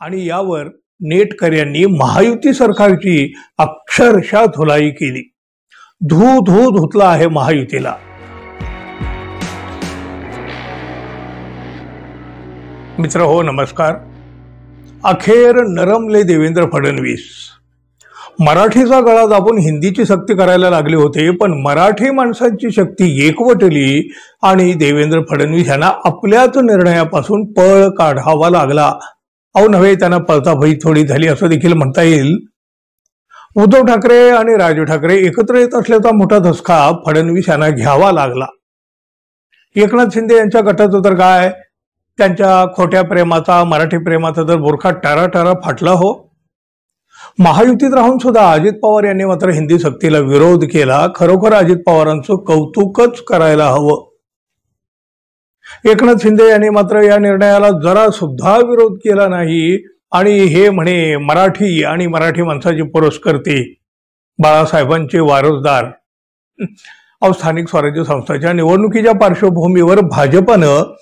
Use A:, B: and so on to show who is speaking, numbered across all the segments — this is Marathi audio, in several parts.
A: आणि यावर नेटकऱ्यांनी महायुती सरकारची अक्षरशः धुलाई केली। धू धू धुतला आहे महायुतीला। मित्र हो, नमस्कार। अखेर नरमले देवेंद्र फडणवीस। मराठीचा गळा दाबून हिंदीची सक्ती करायला लागले होते, पण मराठी माणसांची शक्ती एकवटली आणि देवेंद्र फडणवीस यांना आपल्याच निर्णयापासून पळ काढावा लागला। अहो नव्हे, त्यांना पळता भई थोडी झाली असं देखील म्हणता येईल। उद्धव ठाकरे आणि राज ठाकरे एकत्र येत असल्याचा मोठा धसका फडणवीस यांना घ्यावा लागला। एकनाथ शिंदे यांच्या गटाचं तर काय, त्यांच्या खोट्या प्रेमाचा, मराठी प्रेमाचा तर बुरखा टारा फाटला हो। महायुतीत राहून सुद्धा अजित पवार यांनी मात्र हिंदी सक्तीला विरोध केला। खरोखर अजित पवारांचं कौतुकच करायला हवं। एकनाथ शिंदे यांनी मात्र या निर्णयाला जरा सुद्धा विरोध केला नाही आणि हे म्हणे मराठी आणि मराठी माणसाचे पुरस्कर्ते, बाळासाहेबांचे वारसदार। स्थानिक स्वराज्य संस्थांच्या निवडणुकीच्या पार्श्वभूमीवर भाजपनं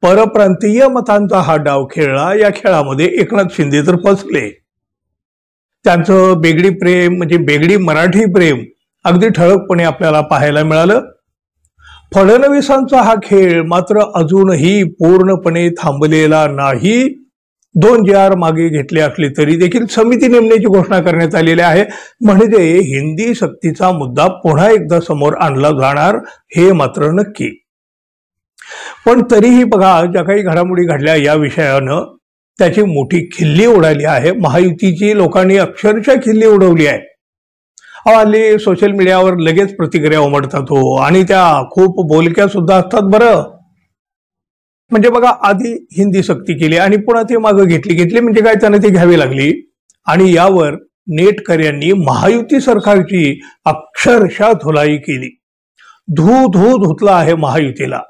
A: परप्रांतीय मतांचा हा डाव खेळला। या खेळामध्ये एकनाथ शिंदे तर फसले। त्यांचं बेगडी प्रेम म्हणजे बेगडी मराठी प्रेम अगदी ठळकपणे आपल्याला पाहायला मिळालं। फडणवीसांचा हा खेळ मात्र अजूनही पूर्णपणे थांबलेला नाही। 2 JR मागे घेतले असले तरी देखील समिती नेमण्याची घोषणा करण्यात आलेली आहे। म्हणजे हिंदी सक्तीचा मुद्दा पुन्हा एकदा समोर आणला जाणार हे मात्र नक्की। पण तरीही बघा, ज्या काही घडामोडी घडल्या या विषयानं त्याची मोठी खिल्ली उडाली आहे। महायुतीची लोकांनी अक्षरशः खिल्ली उडवली आहे। हल्ली सोशल मीडियावर लगेच प्रतिक्रिया उमटतात हो, आणि त्या खूप बोलक्या सुद्धा असतात बरं। म्हणजे बघा, आधी हिंदी सक्ती केली आणि पुन्हा ती मागं घेतली म्हणजे काय, त्यांना ती घ्यावी लागली। आणि यावर नेटकऱ्यांनी महायुती सरकारची अक्षरशः धुलाई केली। धू धू धुतला आहे महायुतीला।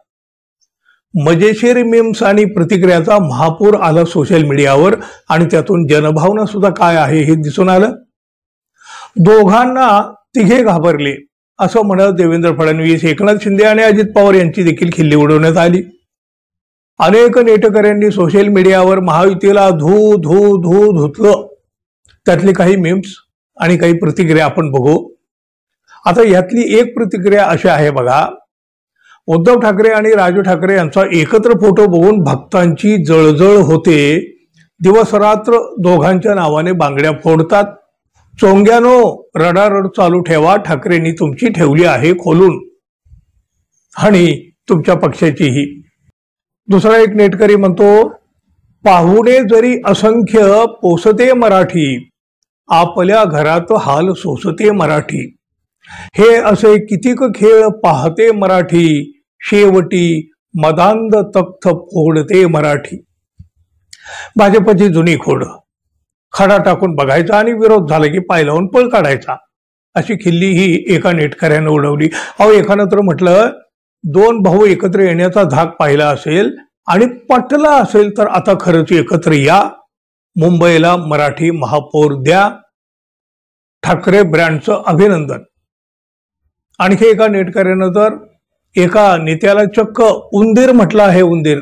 A: मजेशीर मीम्स आणि प्रतिक्रियाचा महापूर आला सोशल मीडियावर आणि त्यातून जनभावना सुद्धा काय आहे हे दिसून आलं। दोघांना तिघे घाबरले असं म्हणत देवेंद्र फडणवीस, एकनाथ शिंदे आणि अजित पवार यांची देखील खिल्ली उडवण्यात आली। अनेक नेटकऱ्यांनी सोशल मीडियावर महायुतीला धू धू धू धुतलं। त्यातली काही मीम्स आणि काही प्रतिक्रिया आपण बघू। आता यातली एक प्रतिक्रिया अशी आहे बघा, उद्धव ठाकरे आणि राज ठाकरे यांचा एकत्र फोटो बघून भक्तांची जळजळ होते। दिवस रात्र दोघांच्या नावाने बांगड्या फोडतात। चोंग्यानो, रडारड चालू ठेवा, ठाकरेंनी तुमची ठेवली आहे खोलून, आणि तुमच्या पक्षाचीही। दुसरा एक नेटकरी म्हणतो, पाहुणे जरी असंख्य पोसते मराठी, आपल्या घरात हाल सोसते मराठी। हे असे कितीक खेळ पाहते मराठी, शेवटी मदांध तख्त फोडते मराठी। भाजपची जुनी खोड, खडा टाकून बघायचा आणि विरोध झाला की पाय लावून पळ काढायचा, अशी खिल्ली ही एका नेटकऱ्यानं उडवली। एकानं तर म्हटलं, 2 भाऊ एकत्र येण्याचा धाक पाहिला असेल आणि पटला असेल तर आता खरंच एकत्र या, मुंबईला मराठी महापौर द्या, ठाकरे ब्रँडचं अभिनंदन। आणखी एका नेटकऱ्यानं तर एका नेत्याला चक्क उंदीर म्हटलं आहे, उंदीर।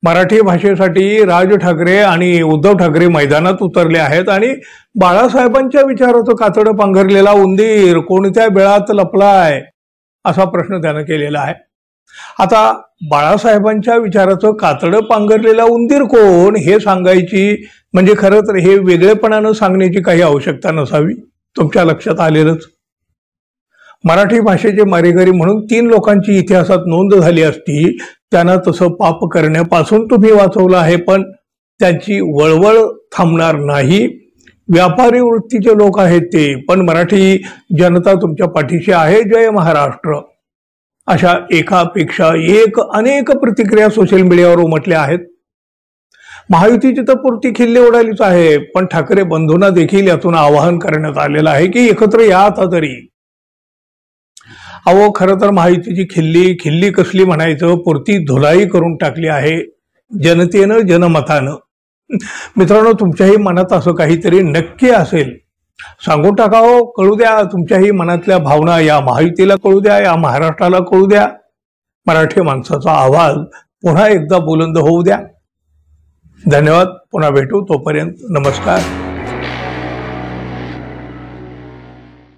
A: मराठी भाषेसाठी राज ठाकरे आणि उद्धव ठाकरे मैदानात उतरले आहेत आणि बाळासाहेबांच्या विचाराचं कातडं पांघरलेला उंदीर कोणत्या बिळात लपलाय, असा प्रश्न त्यानं केलेला आहे। आता बाळासाहेबांच्या विचाराचं कातडं पांघरलेला उंदीर कोण हे सांगायची म्हणजे खरं तर हे वेगळेपणानं सांगण्याची काही आवश्यकता नसावी, तुमच्या लक्षात आलेलंच। मराठी भाषेचे मारेकरी म्हणून 3 लोकांची इतिहासात नोंद झाली असती, त्यांना तसं पाप करण्यापासून तुम्ही वाचवलं आहे, पण त्यांची वळवळ थांबणार नाही। व्यापारी वृत्तीचे लोक आहेत ते, पण मराठी जनता तुमच्या पाठीशी आहे। जय महाराष्ट्र, अशा एकापेक्षा एक अनेक प्रतिक्रिया सोशल मीडियावर उमटल्या आहेत। महायुतीची तर पुरती खिल्ली उडालीच आहे, पण ठाकरे बंधूंना देखील यातून आवाहन करण्यात आलेलं आहे की एकत्र या आता तरी। खरं तर महायुतीची खिल्ली कसली म्हणायचं, पुरती धुलाई करून टाकली आहे जनतेनं, जनमतानं। मित्रांनो, तुमच्याही मनात असं काहीतरी नक्की असेल, सांगून टाका हो, कळू द्या तुमच्याही मनातल्या भावना, या महायुतीला कळू द्या, या महाराष्ट्राला कळू द्या। मराठी माणसाचा आवाज पुन्हा एकदा बुलंद होऊ द्या। धन्यवाद. पुन्हा भेटू. तोपर्यंत नमस्कार.